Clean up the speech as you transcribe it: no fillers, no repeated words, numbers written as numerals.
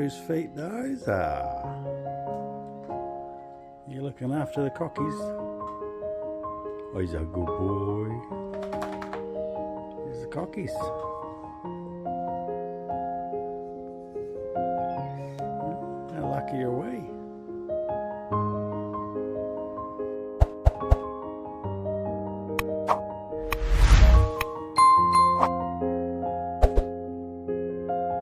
whose feet those are. You looking after the cockies? Oh, he's a good boy. Here's the cockies. How lucky are we?